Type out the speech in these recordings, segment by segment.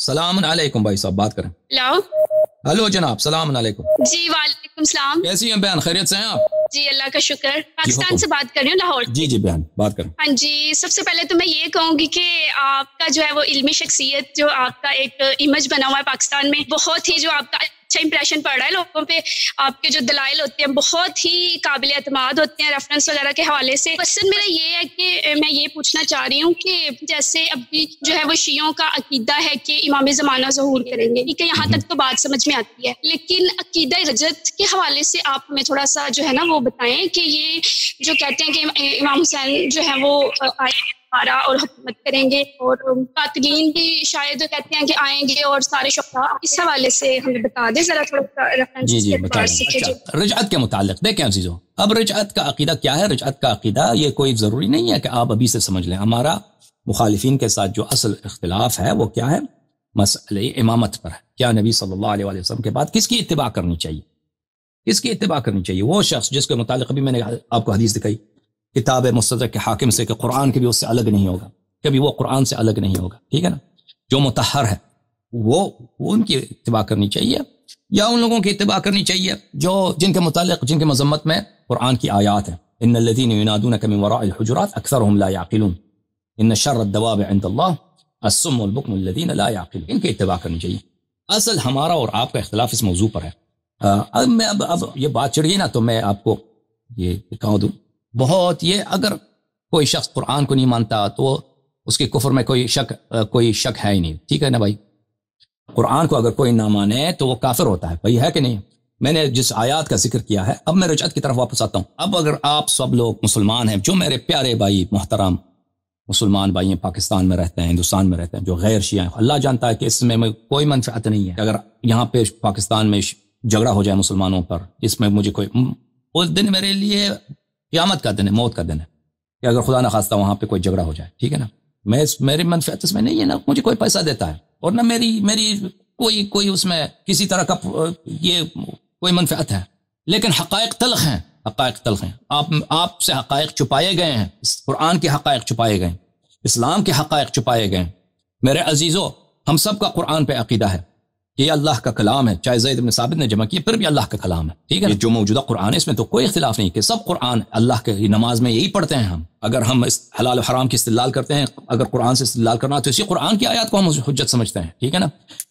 سلام علیکم بھائی صاحب، بات کریں۔ ہلو ہلو جناب، سلام علیکم۔ جی وعلیکم السلام۔ کیسی ہیں بہن، خیریت سے ہیں آپ؟ جی اللہ کا شکر، پاکستان سے بات کر رہی ہوں، لاہور۔ جی بہن بات کریں۔ ہاں جی، سب سے پہلے تو میں یہ کہوں گی کہ آپ کا جو ہے وہ علمی شخصیت، جو آپ کا ایک امیج بنا ہوا ہے پاکستان میں، بہت ہی جو آپ کا اچھا امپریشن پڑ رہا ہے لوگوں پہ۔ آپ کے جو دلائل ہوتے ہیں بہت ہی قابل اعتماد ہوتے ہیں ریفرنس وغیرہ کے حوالے سے۔ پسند میرا یہ ہے کہ میں یہ پوچھنا چاہ رہی ہوں کہ جیسے ابھی جو ہے وہ شیعوں کا عقیدہ ہے کہ امام زمانہ ظہور کریں گے، ٹھیک ہے، یہاں تک تو بات سمجھ میں آتی ہے، لیکن عقیدہ رجعت کے حوالے سے آپ ہمیں تھوڑا سا جو ہے نا وہ بتائیں کہ یہ جو کہتے ہیں کہ امام حسین جو ہے وہ آئے اور حکومت کریں گے، اور قاتلین بھی شاید کہتے ہیں کہ آئیں گے اور سارے شفاء، اس حوالے سے ہمیں بتا دیں ذرا تھوڑا ریفرنس۔ جی بتا دیں۔ رجعت کے متعلق دیکھیں عزیزو، اب رجعت کا عقیدہ کیا ہے؟ رجعت کا عقیدہ یہ کوئی ضروری نہیں ہے کہ آپ ابھی سے سمجھ لیں۔ ہمارا مخالفین کے ساتھ جو اصل اختلاف ہے وہ کیا ہے؟ مسئلہ امامت پر ہے۔ کیا نبی صلی اللہ علیہ وسلم کے بعد کس کی اتباع کرنی چاہیے؟ کس کی اتباع کرنی چاہیے؟ وہ شخص جس کے متعلق ابھی میں نے آپ کو حدیث دکھائی کتاب مستدرک کے حاکم سے کہ قرآن کے بھی اس سے الگ نہیں ہوگا، کبھی وہ قرآن سے الگ نہیں ہوگا، ٹھیک ہے نا؟ جو مطہر ہے وہ ان کی اتباع کرنی چاہیے، یا ان لوگوں کی اتباع کرنی چاہیے جن کے متعلق، جن کے مذمت میں قرآن کی آیات ہیں، ان الذین ینادونک من وراء الحجرات اکثرهم لا یعقلون ان شر الدواب عند اللہ الصم والبکم الذین لا یعقلون، ان کی اتباع کرنی چاہیے۔ اصل ہمارا اور آپ کا اختلاف اس موضوع پر ہے۔ اب یہ بات چڑھ گئی نا تو میں آپ کو یہ کہوں دوں، بہت یہ اگر کوئی شخص قرآن کو نہیں مانتا تو اس کے کفر میں کوئی شک ہے ہی نہیں، ٹھیک ہے نا بھائی؟ قرآن کو اگر کوئی نہ مانے تو وہ کافر ہوتا ہے، بھائی ہے کہ نہیں؟ میں نے جس آیات کا ذکر کیا ہے، اب میں رجعت کی طرف واپس آتا ہوں۔ اب اگر آپ سب لوگ مسلمان ہیں، جو میرے پیارے بھائی محترم مسلمان بھائی ہیں، پاکستان میں رہتے ہیں، ہندوستان میں رہتے ہیں، جو غیر شیعہ ہیں، اللہ جانتا ہے کہ اس میں کوئی منفعت نہیں ہے۔ اگر یہاں پہ پاکستان میں جھگڑا ہو جائے مسلمانوں پر، اس میں مجھے کوئی، اس دن میرے لیے قیامت کا دن ہے، موت کا دن ہے، کہ اگر خدا نہ خواستہ وہاں پہ کوئی جھگڑا ہو جائے، ٹھیک ہے نا؟ میری منفعت اس میں نہیں ہے، نہ مجھے کوئی پیسہ دیتا ہے، اور نہ میری کوئی اس میں کسی طرح کا یہ کوئی منفعت ہے، لیکن حقائق تلخ ہیں، حقائق تلخ ہیں۔ آپ سے حقائق چھپائے گئے ہیں، قرآن کے حقائق چھپائے گئے ہیں، اسلام کے حقائق چھپائے گئے ہیں۔ میرے عزیزو، ہم سب کا قرآن پہ عقیدہ ہے کہ یہ اللہ کا کلام ہے، چاہے زید بن ثابت نے جمع کیا پھر بھی اللہ کا کلام ہے، ٹھیک ہے؟ یہ جو موجودہ قرآن ہے اس میں تو کوئی اختلاف نہیں کہ سب قرآن اللہ کے نماز میں یہی پڑھتے ہیں ہم۔ اگر ہم حلال و حرام کی استدلال کرتے ہیں، اگر قرآن سے استدلال کرنا تو اسی قرآن کی آیات کو ہم حجت سمجھتے ہیں، ٹھیک ہے نا؟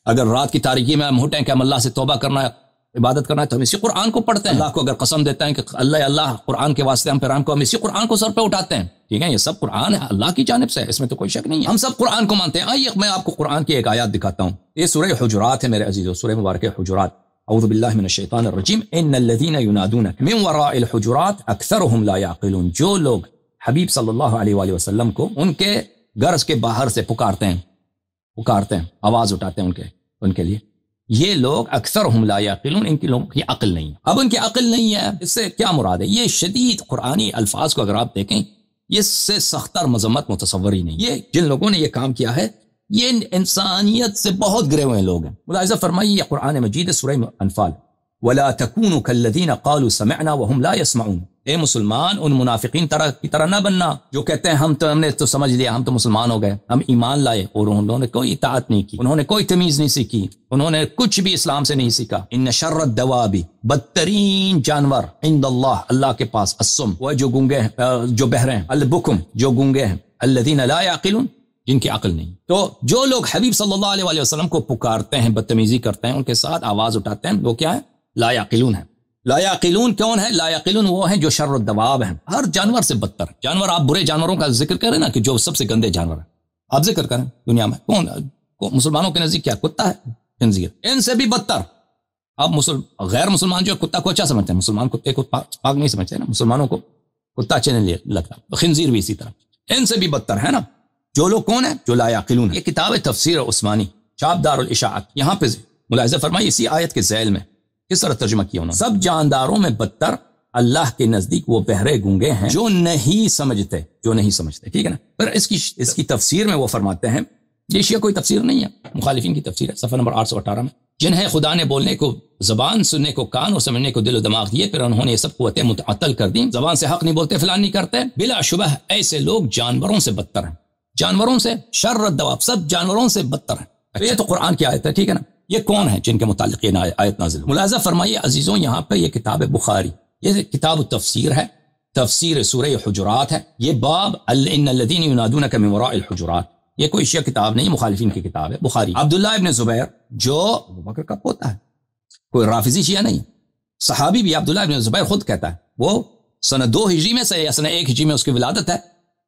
اگر رات کی تاریکی میں ہم اٹھیں کہ ہم اللہ سے توبہ کرنا ہے، عبادت کرنا ہے، تو ہم اسی قرآن کو پڑھتے ہیں۔ اللہ کو اگر قسم دیتے ہیں کہ اللہ قرآن کے واسطے ہم پیران کو، ہم اسی قرآن کو سر پہ اٹھاتے ہیں، ٹھیک ہے؟ یہ سب قرآن ہے، اللہ کی جانب سے، اس میں تو کوئی شک نہیں ہے، ہم سب قرآن کو مانتے ہیں۔ آئیے میں آپ کو قرآن کی ایک آیات دکھاتا ہوں، یہ سورہ حجرات ہے میرے عزیزو، سورہ مبارکہ حجرات۔ اعوذ باللہ من الشیطان الرجیم، ان الذین ینادونک من وراء الحجرات اکثرهم لا یعقلون، جو لوگ حبیب صلی اللہ علیہ وآلہ وسلم کو ان کے گھر کے باہر سے پکارتے ہیں، آواز اٹھاتے ہیں ان کے لیے، یہ لوگ اکثرهم لا یعقلون، ان کی لوگوں کی عقل نہیں ہے۔ اب ان کی عقل نہیں ہے، اس سے کیا مراد ہے؟ یہ شدید قرآنی الفاظ کو اگر آپ دیکھیں، اس سے سختر مذمت متصور ہی نہیں۔ یہ جن لوگوں نے یہ کام کیا ہے یہ انسانیت سے بہت گرے ہوئے لوگ ہیں۔ ملاحظہ فرمائیے، یہ قرآن مجید سورہ انفال، وَلَا تَكُونُوا كَالَّذِينَ قَالُوا سَمِعْنَا وَهُمْ لَا يَسْمَعُونَ، اے مسلمان ان منافقین کی طرح نہ بننا جو کہتے ہیں ہم نے تو سمجھ لیا، ہم تو مسلمان ہو گئے، ہم ایمان لائے، اور انہوں نے کوئی اطاعت نہیں کی، انہوں نے کوئی تمیز نہیں سیکھی، انہوں نے کچھ بھی اسلام سے نہیں سیکھا۔ ان شر الدواب، بدترین جانور، عند اللہ کے پاس، الصم، وہ جو گونگے ہیں، جو بہرے ہیں، البکم، جو گونگے ہیں، الذین لا یعقلون، جن کی عقل نہیں۔ تو جو لوگ حبیب صلی اللہ علیہ وآلہ وسلم کو پکارتے ہیں، بدتمیزی کرتے ہیں، ان کے ساتھ آواز اٹھاتے ہیں، وہ کیا ہے؟ لا یعقلون ہے۔ لا یعقلون کون ہے؟ لا یعقلون وہ ہیں جو شر الدواب ہیں، ہر جانور سے بدتر جانور۔ آپ برے جانوروں کا ذکر کریں نا، کہ جو سب سے گندے جانور ہیں، آپ ذکر کریں دنیا میں کون؟ مسلمانوں کے نزدیک کیا؟ کتا ہے، خنزیر، ان سے بھی بدتر۔ اب غیر مسلمان جو کتا کو اچھا سمجھتے ہیں، مسلمان کتے کو پاک نہیں سمجھتے نا، مسلمانوں کو کتا اچھا نہیں لگتا، خنزیر بھی اسی طرح، ان سے بھی بدتر ہے نا۔ جو لوگ کون ہیں؟ جو لا یعقلون۔ یہ کتاب تفسیر عثمانی، چاپ دار الاشاعت، یہاں پہ ملاحظہ فرمائیے اسی آیت کے ذیل میں کس طرح ترجمہ کیا انہوں نے، سب جانداروں میں بدتر اللہ کے نزدیک وہ بہرے گونگے ہیں جو نہیں سمجھتے، ٹھیک ہے نا؟ پھر اس کی تفسیر میں وہ فرماتے ہیں، یہ شیعہ کوئی تفسیر نہیں ہے، مخالفین کی تفسیر ہے، صفحہ نمبر 818 میں، جنہیں خدا نے بولنے کو زبان، سننے کو کان اور سمجھنے کو دل و دماغ دیے، پھر انہوں نے یہ سب قوتیں متعطل کر دیں، زبان سے حق نہیں بولتے، فلان نہیں کرتے، بلا شبہ ایسے لوگ جانوروں سے بدتر ہیں، جانوروں سے، شر الدواب، سب جانوروں سے بدتر ہیں۔ تو یہ تو قرآن کی آیت ہے، ٹھیک ہے نا. یہ کون ہے جن کے متعلق یہ آیت نازل؟ ملاحظہ فرمائیے عزیزوں، یہاں پہ یہ کتاب بخاری، یہ کتاب التفسیر ہے، تفسیر سورہ حجرات ہے. یہ باب ان الذین ینادونک من وراء الحجرات، یہ کوئی شیعہ کتاب نہیں، مخالفین کی کتاب ہے. بخاری. عبداللہ ابن زبیر جو ابو بکر کا پوتا ہے، کوئی رافضی شیعہ نہیں، صحابی بھی. عبداللہ ابن زبیر خود کہتا ہے وہ سنہ 2 ہجری میں سے یا سنہ 1 ہجری میں اس کی ولادت ہے،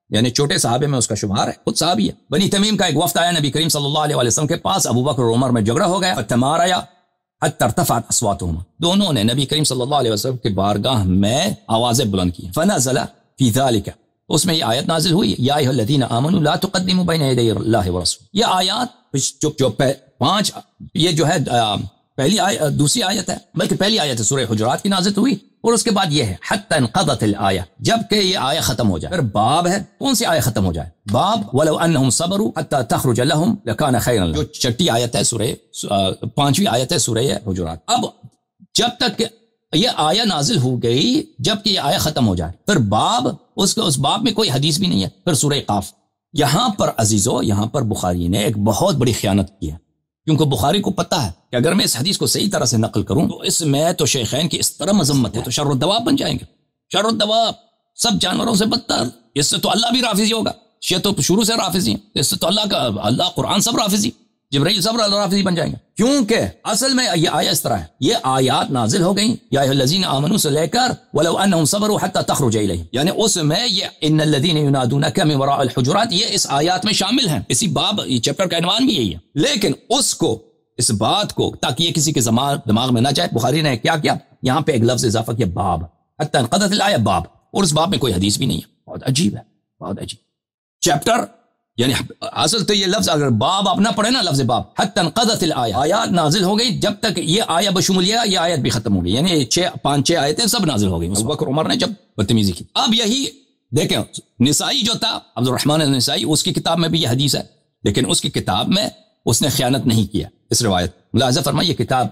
یعنی چھوٹے صحابے میں اس کا شمار ہے، خود صحابی ہے. بنی تمیم کا ایک وفد آیا نبی کریم صلی اللہ علیہ وسلم کے پاس، ابو بکر اور عمر میں جھگڑا ہو گیا، فتماریا حتی ارتفعت اصواتهما، دونوں نے نبی کریم صلی اللہ علیہ وسلم کی بارگاہ میں آوازیں بلند کی. فنزل فی ذلک، اس میں یہ آیت نازل ہوئی، یا ایھا الذین آمنوا لا تقدموا بین یدی اللہ ورسولہ. یہ آیات جو 5 یہ جو ہے پہلی دوسری آیت ہے، بلکہ پہلی آیت ہے سورہ حجرات کی نازل ہوئی، اور اس کے بعد یہ ہے حتی انقضت الآیہ، جب کہ یہ آیہ ختم ہو جائے. پھر باب ہے، کون سی آیہ ختم ہو جائے؟ باب ولو انہم صبروا حتی تخرج لهم لکان خیرا لهم، جو 6 آیت ہے سورہ 5ویں آیت ہے سورہ حجرات. اب جب تک یہ آیہ نازل ہو گئی، جب کہ یہ آیہ ختم ہو جائے، پھر باب اس باب میں کوئی حدیث بھی نہیں ہے. پھر سورہ قاف. یہاں پر عزیزو، یہاں پر بخاری نے ایک بہت بڑی خیانت کی ہے، کیونکہ بخاری کو پتہ ہے کہ اگر میں اس حدیث کو صحیح طرح سے نقل کروں تو اس میں تو شیخین کی اس طرح مذمت ہے تو شر الدواب بن جائیں گے. شر الدواب، سب جانوروں سے بدتر. اس سے تو اللہ بھی رافضی ہوگا، شیعہ تو شروع سے رافضی ہیں، اس سے تو اللہ قرآن سب رافضی، جبرائیل سب رافضی بن جائیں گے. کیونکہ اصل میں یہ آیہ اس طرح ہے، یہ آیات نازل ہو گئیں یا ایھا الذین آمنوا سے لے کر ولو انہم صبروا حتی تخرج الیہم، یعنی اس میں یہ ان الذین ینادونک من وراء الحجرات یہ اس آیات میں شامل ہیں. اسی باب، یہ چیپٹر کا عنوان بھی یہی ہے. لیکن اس بات کو تاکہ یہ کسی کے دماغ میں نہ جائے، بخاری نے کیا کیا، یہاں پہ ایک لفظ اضافہ کیا، باب، حتی انقضت الآیہ، باب، اور اس باب میں کوئی حدیث بھی نہیں ہے. بہت عجیب ہے، بہت عجیب. چیپٹر یعنی اصل تو یہ لفظ اگر باب آپ نہ پڑھے نا، لفظ باب، حتی انقضت الآیہ، آیات نازل ہو گئی جب تک یہ آیہ بشمول یہ آیت بھی ختم ہو گئی، یعنی 5 آیتیں سب نازل ہو گئی ابو بکر عمر نے جب بدتمیزی کی. اب یہی دیکھیں، نسائی جو تھا عبد الرحمن النسائی، اس کی کتاب میں بھی یہ حدیث ہے، لیکن اس کی کتاب میں اس نے خیانت نہیں کیا اس روایت. ملاحظہ فرمائیے، کتاب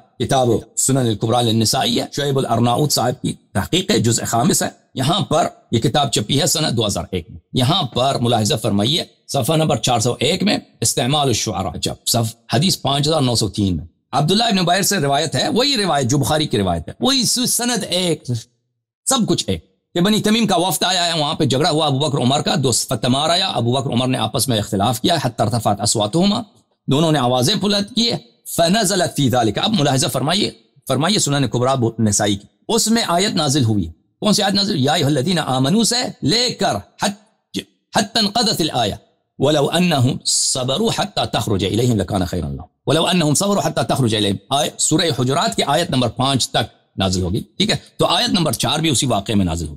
سنن الکبریٰ للنسائی ہے، شعیب الارناؤوط صاحب کی تحقیق ہے، جزء 5 ہے. یہاں پر یہ کتاب چھپی ہے سنہ 2001 میں. یہاں پر ملاحظہ فرمائیے صفحہ نمبر 401 میں استعمال الشعراء، حدیث 5903 میں عبداللہ ابن عبیر سے روایت ہے، وہی روایت جو بخاری کی روایت ہے، وہی سند ایک، سب کچھ ایک، کہ بنی تمیم کا وفد آیا ہے، وہاں پہ جھگڑا ہوا ابو بکر عمر کا، فتمار آیا، ابو بکر عمر نے آپس میں اختلاف کیا، حتی ارتفعت اصواتهما، دونوں نے آوازیں بلند کی. فنزلت فی ذلک، اب ملاحظہ فرمائیے سنن کبریٰ نسائی کی، اس میں آیت نازل ہوئی. کون سی آیت نازل؟ یا ایھا الذین آمنوا سے لے کر حتی انقضت الآیہ ولو انہم صبروا حتی تخرج الیہم لکان خیرا لہم، ولو انہم صبروا حتی تخرج الیہم، سورہ حجرات کی آیت نمبر 5 تک نازل ہوگی. ٹھیک ہے، تو آیت نمبر 4 بھی اسی واقعے میں نازل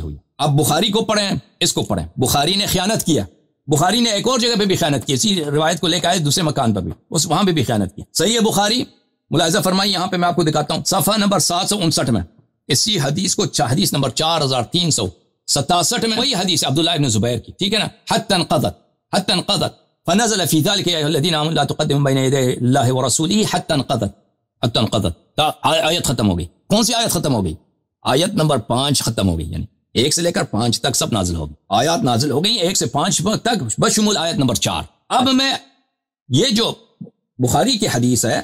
ہوئی. اب بخاری کو پڑھیں، اس کو پڑھیں. بخاری نے خیانت کیا، بخاری نے ایک اور جگہ پہ بھی خیانت کی، اسی روایت کو لے کے آئے دوسرے مکان پر بھی، وہاں پہ بھی خیانت کی. صحیح بخاری ملاحظہ فرمائیے، یہاں پہ میں آپ کو دکھاتا ہوں صفحہ نمبر 759 میں اسی حدیث کو، حدیث نمبر 4367 میں وہی حدیث عبداللہ ابن زبیر کی. ٹھیک ہے نا، حتی انقضت فنزل فی ذلک یا ایھا الذین آمنوا لا تقدموا بین یدی اللہ ورسولہ حتی انقضت، آیت ختم ہو گئی. کون سی آیت ختم ہو گئی؟ آیت نمبر 5 ختم ہو گئی، یعنی 1 سے لے کر 5 تک سب نازل ہو گئی، آیات نازل ہو گئی 1 سے 5 تک بشمول آیت نمبر 4. اب میں یہ جو بخاری کی حدیث ہے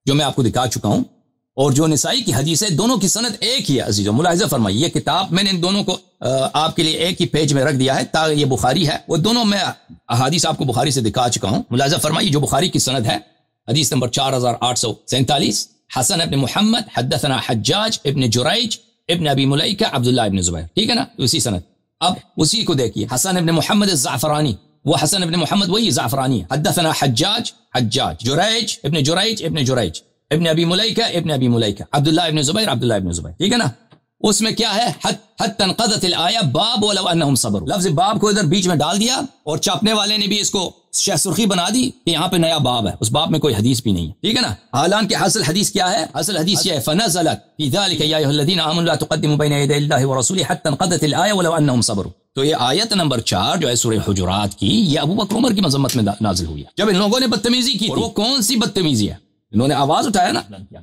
جو میں آپ کو دکھا چکا ہوں، اور جو نسائی کی حدیث ہے، دونوں کی سند ایک ہی ہے عزیزو. ملاحظہ فرمائیے، یہ کتاب میں نے ان دونوں کو آپ کے لیے ایک ہی پیج میں رکھ دیا ہے تاکہ یہ بخاری ہے، وہ دونوں میں احادیث آپ کو بخاری سے دکھا چکا ہوں. ملاحظہ فرمائیے، جو بخاری کی سند ہے حدیث نمبر 4847، حسن ابن محمد حدثنا حجاج ابن جریج ابن ابی ملیکہ عبداللہ ابن زبیر. ٹھیک ہے نا، اسی سند. اب اسی کو دیکھیے، حسن ابن محمد الزعفرانی، وہ حسن ابن محمد وہی زعفرانی ہے. حدثنا حجاج جریج ابن جریج ابن ابی ملیکہ عبداللہ ابن زبیر. ٹھیک ہے نا، اس میں کیا ہے، حتی انقضت الآیہ باب ولو انہم صبروا، لفظ باب کو ادھر بیچ میں ڈال دیا، اور چھاپنے والے نے بھی اس کو شہ سرخی بنا دی کہ یہاں پہ نیا باب ہے، اس باب میں کوئی حدیث بھی نہیں ہے. ٹھیک ہے نا، حالانکہ اصل حدیث کیا ہے؟ اصل حدیث یہ ہے، فنزلت فی ذلک یا ایھا الذین آمنوا لا تقدموا بین یدی اللہ ورسولہ حتی انقضت الآیہ ولو انہم صبروا. تو یہ آیت نمبر 4 جو ہے سورہ حجرات کی، یہ ابو بکر عمر کی مذمت میں نازل ہوئی ہے، جب ان لوگوں نے بدتمیزی کی. اور وہ کون سی بدتمیزی ہے؟ انہوں نے آواز اٹھایا نا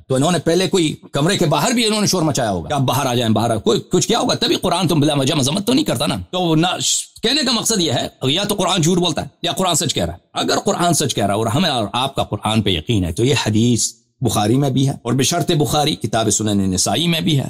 تو انہوں نے پہلے کوئی کمرے کے باہر بھی انہوں نے شور مچایا ہوگا کہ آپ باہر آ جائیں باہر کوئی کچھ کیا ہوگا تبھی قرآن تم بلا وجہ مذمت تو نہیں کرتا نا. تو نہ کہنے کا مقصد یہ ہے یا تو قرآن جھوٹ بولتا ہے یا قرآن سچ کہہ رہا ہے. اگر قرآن سچ کہہ رہا ہے اور ہمیں اور آپ کا قرآن پہ یقین ہے تو یہ حدیث بخاری میں بھی ہے اور بشرط بخاری کتاب سنن نسائی میں بھی ہے.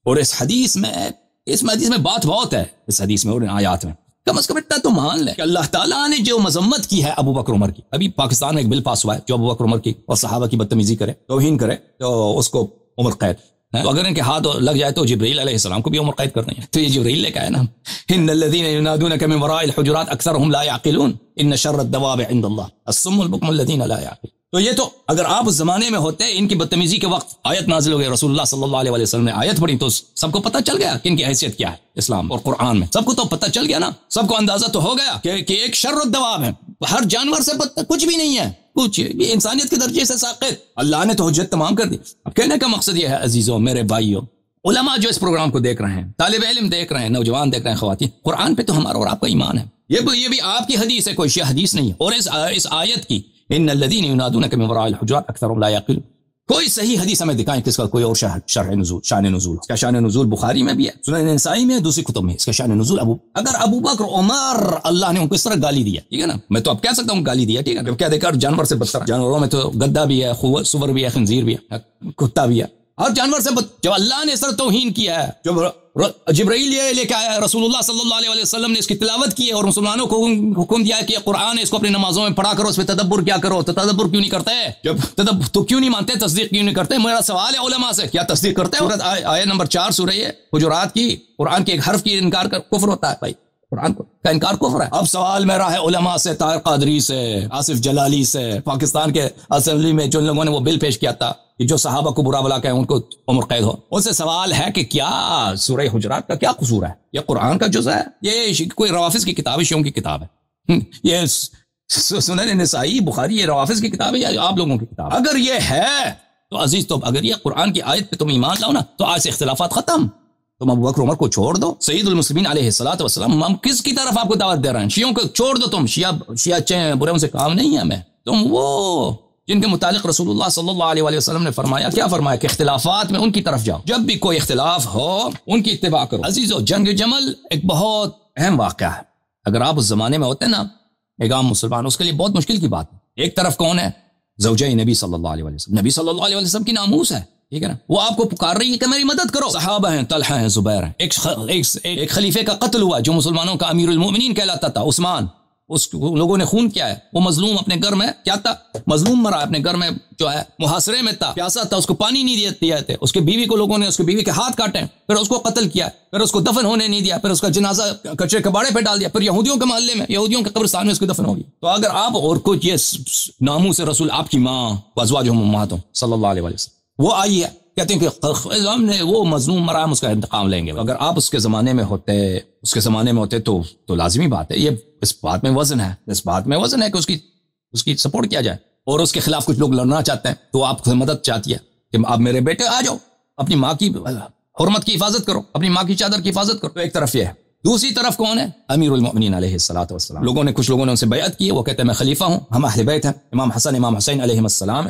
اور اس حدیث میں بات بہت ہے اس حدیث میں اور آیات میں. کم از کم اتنا تو مان لیں کہ اللہ تعالیٰ نے جو مذمت کی ہے ابو بکر عمر کی. ابھی پاکستان میں ایک بل پاس ہوا ہے جو ابو بکر عمر کی اور صحابہ کی بدتمیزی کرے توہین کرے تو اس کو عمر قید. تو اگر ان کے ہاتھ لگ جائے تو جبرائیل علیہ السلام کو بھی عمر قید کرنا ہے. تو یہ جبرائیل نے کہا ہے نا ان الذين ينادونك من وراء الحجرات اكثرهم لا يعقلون ان شر الدواب عند الله الصم البكم الذين لا يعقلون. تو یہ تو اگر آپ اس زمانے میں ہوتے ان کی بدتمیزی کے وقت آیت نازل ہو گئی رسول اللہ صلی اللہ علیہ وسلم نے آیت پڑھی تو سب کو پتہ چل گیا کہ ان کی حیثیت کیا ہے اسلام اور قرآن میں. سب کو تو پتہ چل گیا نا, سب کو اندازہ تو ہو گیا کہ ایک شر الدواب ہے, ہر جانور سے کچھ بھی نہیں ہے, کچھ یہ انسانیت کے درجے سے ساقط. اللہ نے تو حجت تمام کر دی. اب کہنے کا مقصد یہ ہے عزیزوں میرے بھائیوں علماء جو اس پروگرام کو دیکھ رہے ہیں, طالب علم دیکھ رہے ہیں, نوجوان دیکھ رہے ہیں, خواتین, قرآن پہ تو ہمارا اور آپ کا ایمان ہے. یہ بھی آپ کی حدیث ہے, کوئی شیعہ حدیث نہیں ہے. اور اس آیت کی ان الذين ينادونك من وراء الحجرات اكثرهم لا يعقلون کوئی صحیح حدیث ہمیں دکھائیں کہ اس کا کوئی اور شرح نزول شان نزول. اس کا شان نزول بخاری میں بھی ہے, سنن نسائی میں, دوسری کتب میں اس کا شان نزول. اگر ابو بکر عمر اللہ نے ان کو اس طرح گالی دیا, ٹھیک ہے نا, میں تو اب کہہ سکتا ہوں گالی دیا, ٹھیک ہے, کیا دیکھا جانور سے بدتر, جانوروں میں تو گدھا بھی ہے, سور بھی ہے, خنزیر بھی ہے, کتا بھی ہے, ہر جانور سے جب اللہ نے اس طرح توہین کیا ہے, جب جبرائیل یہ لے کے آیا رسول اللہ صلی اللہ علیہ وسلم نے اس کی تلاوت کی ہے اور مسلمانوں کو حکم دیا ہے کہ قرآن ہے اس کو اپنی نمازوں میں پڑھا کرو, اس پہ تدبر کیا کرو. تو تدبر کیوں نہیں کرتے, جب تدبر تو کیوں نہیں مانتے, تصدیق کیوں نہیں کرتے؟ میرا سوال ہے علماء سے, کیا تصدیق کرتے ہیں؟ آیت نمبر 4 سورہ حجرات کی, قرآن کے ایک حرف کی انکار کر کفر ہوتا ہے. بھائی قرآن کا انکار کفر ہے. اب سوال میرا ہے علماء سے, طاہر قادری سے, آصف جلالی سے, پاکستان کے اسمبلی میں جن لوگوں نے وہ بل پیش کیا تھا کہ جو صحابہ کو برا بلا کہیں ان کو عمر قید ہو, ان سے سوال ہے کہ کیا سورہ حجرات کا کیا قصور ہے؟ یہ قرآن کا جزء ہے, یہ کوئی روافظ کی کتاب ہے, شیعوں کی کتاب ہے, یہ سنن نسائی بخاری یہ روافظ کی کتاب ہے یا آپ لوگوں کی کتاب؟ اگر یہ ہے تو عزیز, تو اگر یہ قرآن کی آیت پہ تم ایمان لاؤ نا تو آج سے اختلافات ختم. تم ابو بکر عمر کو چھوڑ دو, سید المسلمین علیہ الصلوۃ والسلام, ہم کس کی طرف آپ کو دعوت دے رہے ہیں؟ شیعوں کو چھوڑ دو تم, شیعہ اچھے ہیں برے ان سے کام نہیں ہے ہمیں. تم وہ جن کے متعلق رسول اللہ صلی اللہ علیہ وسلم نے فرمایا, کیا فرمایا کہ اختلافات میں ان کی طرف جاؤ, جب بھی کوئی اختلاف ہو ان کی اتباع کرو. عزیزو جنگ جمل ایک بہت اہم واقعہ ہے. اگر آپ اس زمانے میں ہوتے نا ایک عام مسلمان, اس کے لیے بہت مشکل کی بات ہے. ایک طرف کون ہے؟ زوجہ نبی صلی اللہ علیہ وسلم, نبی صلی اللہ علیہ وسلم کی ناموس ہے, ٹھیک ہے نا, وہ آپ کو پکار رہی ہے کہ میری مدد کرو. صحابہ ہیں, طلحہ ہیں, زبیر ہیں, ایک خلیفے کا قتل ہوا جو مسلمانوں کا امیر المؤمنین کہلاتا تھا, عثمان. اس لوگوں نے خون کیا ہے, وہ مظلوم اپنے گھر میں کیا تھا, مظلوم مرا اپنے گھر میں, جو ہے محاصرے میں تھا, پیاسا تھا, اس کو پانی نہیں دیا تھے, اس کے بیوی کو لوگوں نے اس کے بیوی کے ہاتھ کاٹے, پھر اس کو قتل کیا, پھر اس کو دفن ہونے نہیں دیا, پھر اس کا جنازہ کچرے کباڑے پہ ڈال دیا, پھر یہودیوں کے محلے میں, یہودیوں کے قبرستان میں اس کی دفن ہوگی. تو اگر آپ اور کچھ یہ ناموس رسول, آپ کی ماں ازواجہم امہاتہم صلی اللہ علیہ وسلم, وہ آئی ہے, کہتے ہیں کہ ہم نے وہ مظلوم مرا, ہم اس کا انتقام لیں گے. اگر آپ اس کے زمانے میں ہوتے تو لازمی بات ہے, یہ اس بات میں وزن ہے کہ اس کی سپورٹ کیا جائے. اور اس کے خلاف کچھ لوگ لڑنا چاہتے ہیں تو آپ سے مدد چاہتی ہے کہ آپ میرے بیٹے آ جاؤ, اپنی ماں کی حرمت کی حفاظت کرو, اپنی ماں کی چادر کی حفاظت کرو. تو ایک طرف یہ ہے. دوسری طرف کون ہے؟ امیر المؤمنین علیہ الصلوۃ والسلام. کچھ لوگوں نے ان سے بیعت کی, وہ کہتے ہیں میں خلیفہ ہوں, ہم اہل بیت ہیں, امام حسن امام حسین علیہ السلام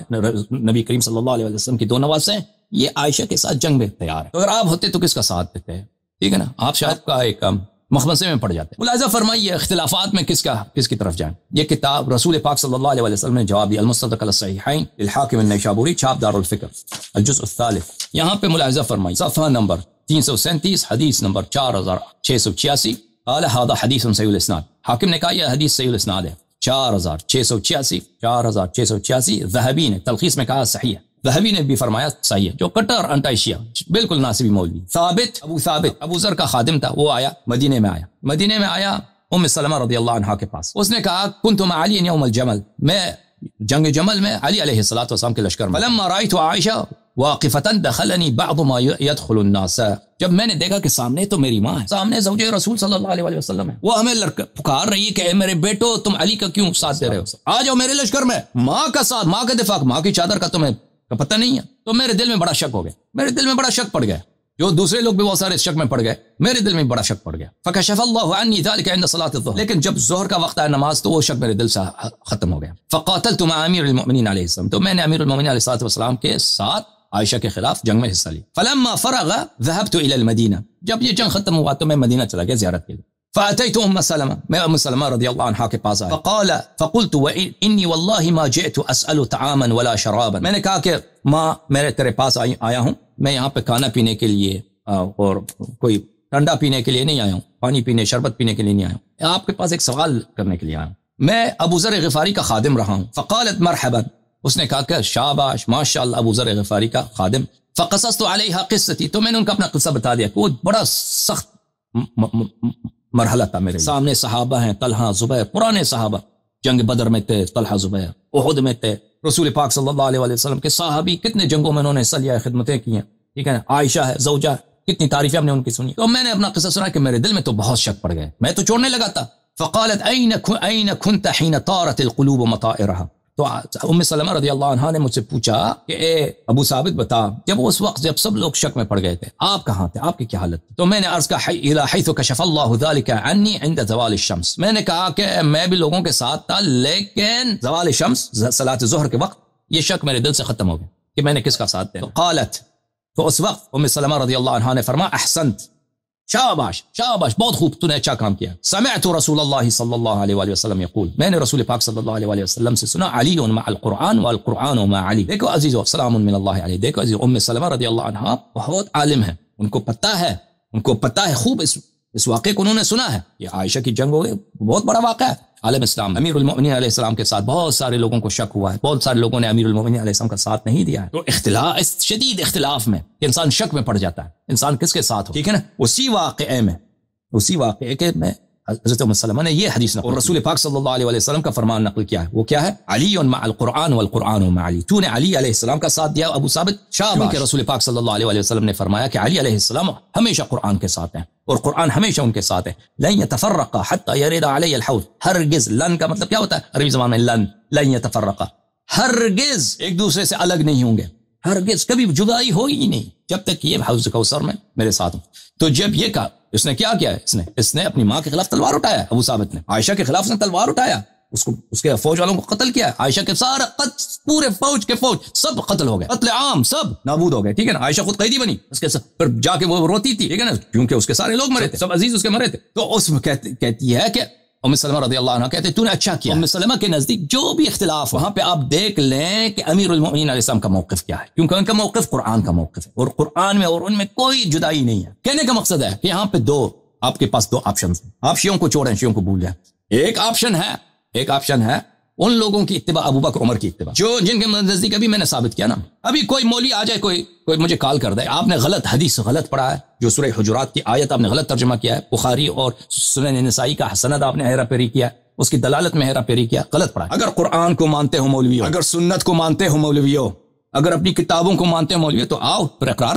نبی کریم صلی اللہ علیہ وسلم کی 2 نواسے ہیں, یہ عائشہ کے ساتھ جنگ میں تیار ہے. تو اگر آپ ہوتے تو کس کا ساتھ دیتے ہیں؟ ٹھیک ہے نا, آپ شاید کا ایک مخمصے میں پڑ جاتے. ملاحظہ فرمائیے اختلافات میں کس کی طرف جائیں. یہ کتاب رسول پاک صلی اللہ علیہ وسلم نے جواب دیا, المستدرک علی الصحیحین للحاکم النیسابوری, چھاپ دار الفکر, الجزء الثالث. یہاں پہ ملاحظہ فرمائیے صفحہ نمبر 337, حدیث نمبر 4686, قال هذا حدیث صحیح الاسناد. حاکم نے کہا یہ حدیث صحیح الاسناد ہے. 4686 ذہبی نے تلخیص میں کہا صحیح ہے, ذہبی نے بھی فرمایا صحیح ہے, جو کٹر انٹائی شیعہ بالکل ناصبی مولوی. ثابت ابو ذر کا خادم تھا, وہ آیا مدینے میں آیا ام سلمہ رضی اللہ عنہا کے پاس. اس نے کہا کنت مع علی یوم الجمل, میں جنگ جمل میں علی علیہ الصلوۃ والسلام کے لشکر میں. فلما رأيت عائشہ واقفة دخلني بعض ما يدخل الناس, جب میں نے دیکھا کہ سامنے تو میری ماں ہے, سامنے زوجہ رسول صلی اللہ علیہ وسلم ہے, وہ ہمیں پکار رہی ہے کہ اے میرے بیٹو تم علی کا کیوں ساتھ دے رہے ہو, آ جاؤ میرے لشکر میں. ماں کا ساتھ, ماں کا دفاع, ماں کی چادر کا تمہیں کا پتہ نہیں ہے. تو میرے دل میں بڑا شک ہو گیا, میرے دل میں بڑا شک پڑ گیا. جو دوسرے لوگ بھی بہت سارے شک میں پڑ گئے، میرے دل میں بڑا شک پڑ گیا. فکشف اللہ عنی ذلک عند صلاۃ الظہر، لیکن جب ظہر کا وقت آیا نماز تو وہ شک میرے دل سے ختم ہو گیا. فقاتلت مع امیر المؤمنین علیہ السلام، تو میں نے امیر المؤمنین علیہ الصلوۃ والسلام کے ساتھ عائشہ کے خلاف جنگ میں حصہ لی. فلما فرغ ذهبت الى المدینہ، جب یہ جنگ ختم ہوا تو میں مدینہ چلا گیا زیارت کے لیے. فاتيت ام سلمہ، میں ام سلمہ رضی اللہ عنہا کے پاس آیا. فقلت واني والله ما جئت اسال طعاما ولا شرابا، میں نے کہا کہ ماں میں تیرے پاس آیا ہوں، میں یہاں پہ کھانا پینے کے لیے اور کوئی ٹھنڈا پینے کے لیے نہیں آیا ہوں، پانی پینے شربت پینے کے لیے نہیں آیا ہوں، آپ کے پاس ایک سوال کرنے کے لیے آیا ہوں. میں ابو ذر غفاری کا خادم رہا ہوں. فقالت مرحبا، اس نے کہا کہ شاباش ماشاءاللہ ابو ذر غفاری کا خادم. فقصصت علیہا قصتی، تو میں نے ان کا اپنا قصہ بتا دیا کہ وہ بڑا سخت مرحلہ تھا. میرے سامنے صحابہ ہیں، طلحہ زبیر، پرانے صحابہ، جنگ بدر میں تھے طلحہ زبیر، احد میں تھے، رسول پاک صلی اللہ علیہ وسلم کے صحابی کتنے جنگوں میں انہوں نے حصہ لیا، خدمتیں کی ہیں، ٹھیک ہے نا. عائشہ ہے زوجہ، کتنی تعریفیں ہم نے ان کی سنی. تو میں نے اپنا قصہ سنا کہ میرے دل میں تو بہت شک پڑ گئے، میں تو چھوڑنے لگا تھا. فقالت این كنت حين طارت القلوب مطائرها، تو ام سلمہ رضی اللہ عنہا نے مجھ سے پوچھا کہ اے ابو ثابت بتا، جب اس وقت جب سب لوگ شک میں پڑ گئے تھے آپ کہاں تھے، آپ کی کیا حالت تھی؟ تو میں نے عرض کہا الى حيث كشف الله ذلك عني عند زوال الشمس، میں نے کہا کہ میں بھی لوگوں کے ساتھ تھا لیکن زوال الشمس صلاۃ ظہر کے وقت یہ شک میرے دل سے ختم ہو گیا کہ میں نے کس کا ساتھ دیا. قالت، تو اس وقت ام سلمہ رضی اللہ عنہا نے فرمایا احسنت، شاباش شاباش، بہت خوب، تو نے اچھا کام کیا. سمعت رسول اللہ صلی اللہ علیہ وآلہ وسلم یقول، میں نے رسول پاک صلی اللہ علیہ وآلہ وسلم سے سنا علی مع القرآن والقرآن مع علی. دیکھو عزیزو، سلام من اللہ علیہ. دیکھو عزیزو، ام سلمہ رضی اللہ عنہا بہت عالم ہے، ان کو پتہ ہے خوب اس واقعے کو انہوں نے سنا ہے. یہ عائشہ کی جنگ ہو گئی، بہت بڑا واقعہ ہے. عالم اسلام امیر المؤمنین علیہ السلام کے ساتھ بہت سارے لوگوں کو شک ہوا ہے، بہت سارے لوگوں نے امیر المؤمنین علیہ السلام کا ساتھ نہیں دیا ہے. تو اختلاف، اس شدید اختلاف میں انسان شک میں پڑ جاتا ہے، انسان کس کے ساتھ ہو، ٹھیک ہے نا. اسی واقعے کے میں حضرت ام سلمہ نے یہ حدیث نقل، اور رسول پاک صلی اللہ علیہ وسلم کا فرمان نقل کیا ہے. وہ کیا ہے؟ علی مع القرآن والقرآن مع علی، تو نے علی علیہ السلام کا ساتھ دیا ابو ثابت، شاباش. کہ رسول پاک صلی اللہ علیہ وسلم نے فرمایا کہ علی علیہ السلام ہمیشہ قرآن کے ساتھ ہیں اور قرآن ہمیشہ ان کے ساتھ ہے. لن يتفرقا حتى يرد علی الحوض، ہرگز، لن کا مطلب کیا ہوتا ہے عربی زبان میں؟ لن يتفرقا، ہرگز ایک دوسرے سے الگ نہیں ہوں گے، ہرگز کبھی جدائی ہوئی نہیں جب تک یہ حوض کوثر میں میرے ساتھ ہوں. تو جب یہ کہا، اس نے کیا کیا ہے، اس نے اپنی ماں کے خلاف تلوار اٹھایا، ابو ثابت نے عائشہ کے خلاف نے تلوار اٹھایا، اس کے فوج والوں کو قتل کیا. عائشہ کے سارا پورے فوج سب قتل ہو گئے، قتل عام، سب نابود ہو گئے، ٹھیک ہے نا. عائشہ خود قیدی بنی، اس کے پھر جا کے وہ روتی تھی، ٹھیک ہے نا، کیونکہ اس کے سارے لوگ مرے تھے، سب عزیز اس کے مرے تھے. تو اس میں کہتی ہے کہ ام سلمہ رضی اللہ عنہ کہتے تو نے اچھا کیا. ام سلمہ کے نزدیک جو بھی اختلاف وہاں پہ آپ دیکھ لیں کہ امیر المؤمنین علیہ السلام کا موقف کیا ہے، کیونکہ ان کا موقف قرآن کا موقف ہے، اور قرآن میں اور ان میں کوئی جدائی نہیں ہے. کہنے کا مقصد ہے کہ یہاں پہ آپ کے پاس دو آپشنز ہیں، آپ شیعوں کو چھوڑیں، شیعوں کو بھول جائیں. ایک آپشن ہے ان لوگوں کی اتباع، ابو بکر عمر کی اتباع، جن کے نزدیک ابھی میں نے ثابت کیا نا. ابھی کوئی مولوی آ جائے، کوئی مجھے کال کر دے، آپ نے غلط حدیث غلط پڑھا ہے، جو سورہ حجرات کی آیت آپ نے غلط ترجمہ کیا ہے، بخاری اور سنن نسائی کا سند آپ نے ہیرا پھیری کیا، اس کی دلالت میں ہیرا پھیری کیا، غلط پڑھا ہے. اگر قرآن کو مانتے ہو مولویوں، اگر سنت کو مانتے ہو مولویوں، اگر اپنی کتابوں کو مانتے ہو مولویوں، تو آؤ پھر اقرار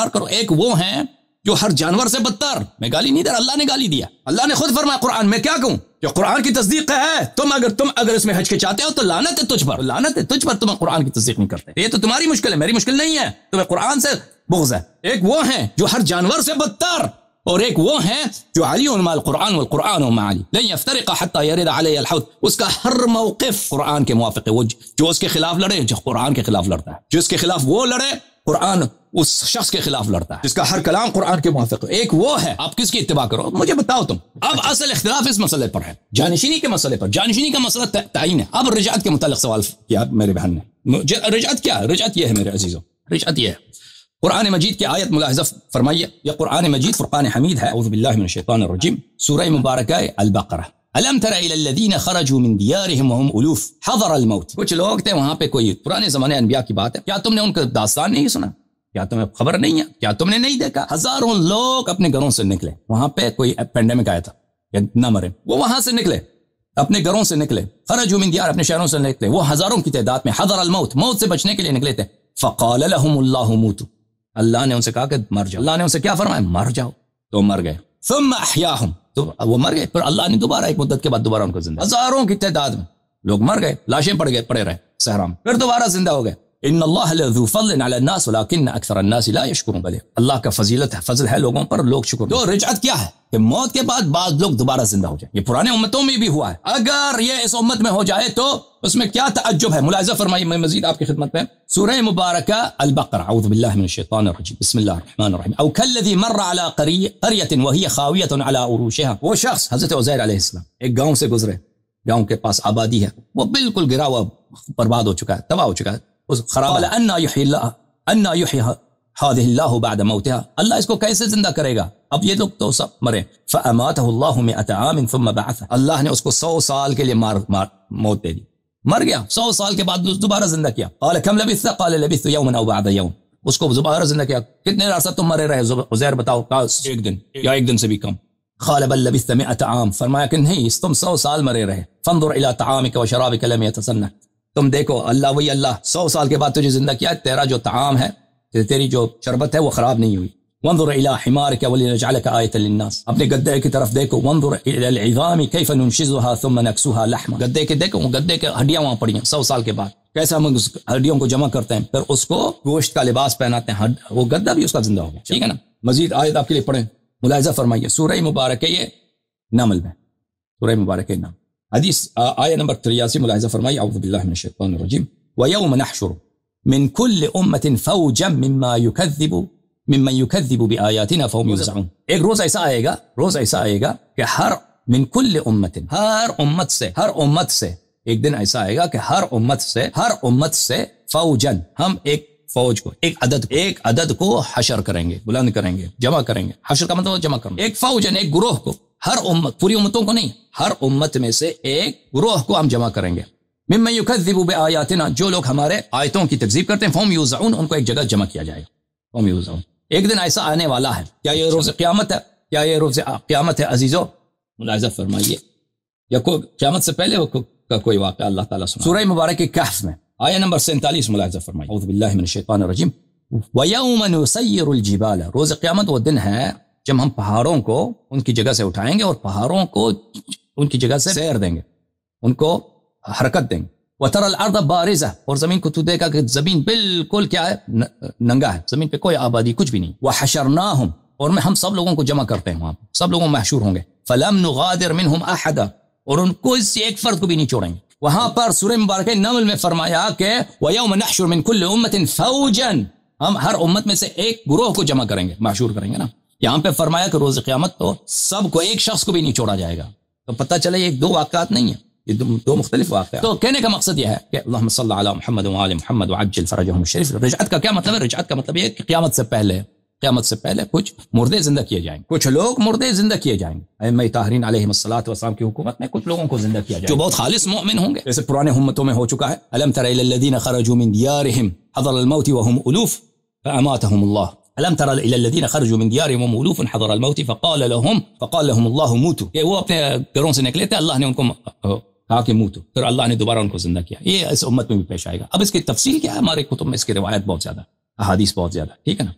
کرو. ایک وہ ہیں جو ہر جانور سے بدتر، میں گالی نہیں دے رہا، اللہ نے گالی دیا، اللہ نے خود فرمایا قرآن میں، کیا کہوں، جو قرآن کی تصدیق ہے. تم اگر اس میں ہچکچاتے ہو تو لعنت ہے تجھ پر، تم قرآن کی تصدیق نہیں کرتے. یہ تو تمہاری مشکل ہے، میری مشکل نہیں ہے، تمہیں قرآن سے بغض ہے. ایک وہ ہیں جو ہر جانور سے بدتر، اور ایک وہ ہیں جو علی مع القرآن والقرآن مع علی لن يفترق حتى يرد علی الحوض. اس کا ہر موقف قرآن کے موافق ہے. وہ جو اس کے خلاف لڑے، جو قرآن کے خلاف لڑتا ہے، جو اس کے خلاف وہ لڑے، قرآن اس شخص کے خلاف لڑتا ہے، جس کا ہر کلام قرآن کے موافق ہے. ایک وہ ہے، آپ کس کی اتباع کرو مجھے بتاؤ تم. اب اصل اختلاف اس مسئلے پر ہے، جانشینی کے مسئلے پر. جانشینی کا مسئلہ تعین ہے. اب رجعت کے متعلق سوال کیا میرے بہن نے. رجعت کیا ہے؟ رجعت یہ ہے میرے عزیزوں، رجعت یہ ہے، قرآن مجید کی آیت ملاحظہ فرمائیے. یہ قرآن مجید فرقان حمید ہے. اعوذ باللہ من الشیطان الرجیم، سورہ مبارکہ البقرہ. الم تر الى الذین خرجوا من دیارهم وهم الوف حضر الموت. کچھ لوگ تھے وہاں پہ، کوئی پرانے زمانے انبیاء کی بات ہے، کیا تم نے ان کا داستان نہیں سنا؟ کیا تمہیں خبر نہیں ہے؟ کیا تم نے نہیں دیکھا؟ ہزاروں لوگ اپنے گھروں سے نکلے، وہاں پہ کوئی پینڈیمک آیا تھا کہ نہ مرے، وہ وہاں سے نکلے، اپنے گھروں سے نکلے. خرجوا من دیار، اپنے شہروں سے نکلے، وہ ہزاروں کی تعداد میں. حضر الموت، موت سے بچنے کے لیے نکلے تھے. فقال لهم الله موتوا، اللہ نے ان سے کہا کہ مر جاؤ. اللہ نے ان سے کیا فرمایا؟ مر جاؤ. تو مر گئے. ثم احیاهم، تو وہ مر گئے، پھر اللہ نے دوبارہ ایک مدت کے بعد دوبارہ ان کو زندہ. ہزاروں کی تعداد میں لوگ مر گئے، لاشیں پڑے رہے صحرا میں، پھر دوبارہ زندہ ہو گئے. ان اللہ لذو فضل علی الناس ولکن اکثر الناس لا یشکرون، بلے اللہ کا فضیلت ہے، فضل ہے لوگوں پر، لوگ شکر۔ تو رجعت کیا ہے کہ موت کے بعد بعض لوگ دوبارہ زندہ ہو جائیں، یہ پرانے امتوں میں بھی ہوا ہے، اگر یہ اس امت میں ہو جائے تو اس میں کیا تعجب ہے۔ ملاحظہ فرمائیے، میں مزید آپ کی خدمت میں سورہ مبارکہ البقرہ، اعوذ باللہ من الشیطان الرجیم، بسم اللہ الرحمن الرحیم، او کالذی مر علی قریۃ وہی خاویۃ علی عروشها، وہ شخص حضرت عزیر علیہ السلام ایک گاؤں سے گزرے، گاؤں کے پاس آبادی ہے، وہ بالکل گرا ہوا برباد ہو چکا ہے، تباہ ہو چکا ہے، اس خراب ان یحیی هذه اللہ بعد موتها، اللہ اس کو کیسے زندہ کرے گا، اب یہ لوگ تو سب مرے، فاماته اللہ 100 عام ثم بعثه، اللہ نے اس کو 100 سال کے لیے موت دے دی، مر گیا، 100 سال کے بعد دوبارہ زندہ کیا۔ قال كم لبثت قال لبثت يوما او بعد يوم، اس کو دوبارہ زندہ کیا، کتنے عرصہ تم مرے رہے عزیر بتاؤ، ایک دن یا ایک دن سے بھی کم۔ قال بل لبثت 100 عام، فرمایا کہ نہیں تم 100 سال مرے رہے۔ فانظر الى طعامك وشرابك لم يتسنه، تم دیکھو اللہ وہی اللہ 100 سال کے بعد تجھے زندہ کیا، تیرا جو طعام ہے، تیری جو شربت ہے وہ خراب نہیں ہوئی۔ وانظر الى حمارك ولنجعلك آية للناس، اپنے گدے کی طرف دیکھو، وانظر الى العظام كيف ننشزها ثم نكسوها لحما، گدے کے دیکھو، گدے کے ہڈیاں وہاں پڑی ہیں 100 سال کے بعد، کیسے ہم اس ہڈیوں کو جمع کرتے ہیں، پھر اس کو گوشت کا لباس پہناتے ہیں، وہ گدا بھی اس کا زندہ ہوگا، ٹھیک ہے نا۔ مزید آیت آپ کے لیے پڑھیں، ملاحظہ فرمائیے، سورہ مبارکہ یہ نمل میں، سورہ مبارکہ نمل، حدیث آیت نمبر 83، ملاحظہ فرمائیے، اعوذ باللہ من الشیطان الرجیم، وَيَوْمَ نَحْشُرُ من كل أمة فوجا ممن يكذب بآياتنا فهم يوزعون، ایک روز ایسا آئے گا کہ ہر من كل أمة، ہر امت سے ایک دن ایسا آئے گا کہ ہر امت سے فوجا، ہم ایک فوج کو، ایک عدد کو حشر کریں گے، بلند کریں گے، جمع کریں گے، حشر کا مطلب جمع کرنا، ایک فوجن، ایک گروہ کو، ہر امت، پوری امتوں کو نہیں، ہر امت میں سے ایک گروہ کو ہم جمع کریں گے، ممن یکذب بآیاتنا، جو لوگ ہمارے آیتوں کی تکذیب کرتے ہیں، فہم یوزعون، ان کو ایک جگہ جمع کیا جائے گا، فہم یوزعون، ایک دن ایسا آنے والا ہے۔ کیا یہ روز قیامت ہے؟ کیا یہ روز قیامت ہے عزیزو؟ ملاحظہ فرمائیے، یا قیامت سے پہلے کا کوئی واقعہ اللہ تعالیٰ سنا سورہ مبارک کہف میں آیہ نمبر 47، ملاحظہ فرمائیے، اعوذ باللہ من الشیطان الرجیم، وَيَوْمَ نُسَيِّرُ الْجِبَالَ، روز قیامت وہ دن ہے جب ہم پہاڑوں کو ان کی جگہ سے اٹھائیں گے اور پہاڑوں کو ان کی جگہ سے سیر دیں گے، ان کو حرکت دیں گے۔ وَتَرَى الْأَرْضَ بَارِزَةً، اور زمین کو تو دیکھا کہ زمین بالکل کیا ہے، ننگا ہے، زمین پہ کوئی آبادی کچھ بھی نہیں۔ وَحَشَرْنَاهُمْ، اور ہم سب لوگوں کو جمع کرتے ہیں، وہاں سب لوگوں محشور ہوں گے۔ فَلَمْ نُغَادِرْ مِنْهُمْ أَحَدًا، اور ان کو اس سے ایک فرد کو بھی نہیں چھوڑیں گے۔ وہاں پر سورہ مبارکہ نمل میں فرمایا کہ وَيَوْمَ نَحْشُرُ مِنْ كُلِّ أُمَّةٍ فَوْجًا، ہم ہر امت میں سے ایک گروہ کو جمع کریں گے، محشور کریں گے نا۔ یہاں پہ فرمایا کہ روز قیامت تو سب کو، ایک شخص کو بھی نہیں چھوڑا جائے گا، تو پتہ چلے یہ دو واقعات نہیں ہیں، یہ دو مختلف واقعات۔ تو کہنے کا مقصد یہ ہے کہ اللہم صل علی محمد وآل محمد وعجل فرجہم الشریف۔ رجعت کا کیا مطلب ہے؟ رجعت کا مطلب یہ ہے کہ قیامت سے پہلے کچھ مردے زندہ کیے جائیں گے، کچھ لوگ مردے زندہ کیے جائیں گے، ائمہ طاہرین علیہم الصلاۃ والسلام کی حکومت میں کچھ لوگوں کو زندہ کیا جائے گا جو بہت خالص مومن ہوں گے، جیسے پرانے امتوں میں ہو چکا ہے۔ الم تر الی الذین خرجوا من دیارہم حضر الموت وهم الوف فاماتهم اللہ، الم تر الی الذین خرجوا من دیارہم وهم الوف حضر الموت فقال لهم اللہ موتوا، کہ وہ اپنے گھروں سے نکلے تھے، اللہ نے ان کو کہا کہ موتو، پھر اللہ نے دوبارہ ان کو زندہ کیا۔ یہ اس امت میں بھی پیش آئے گا۔ اب اس کی تفصیل کیا ہے؟ ہمارے کتب میں اس کی روایت بہت زیادہ، احادیث بہت زیادہ، ٹھیک ہے نا۔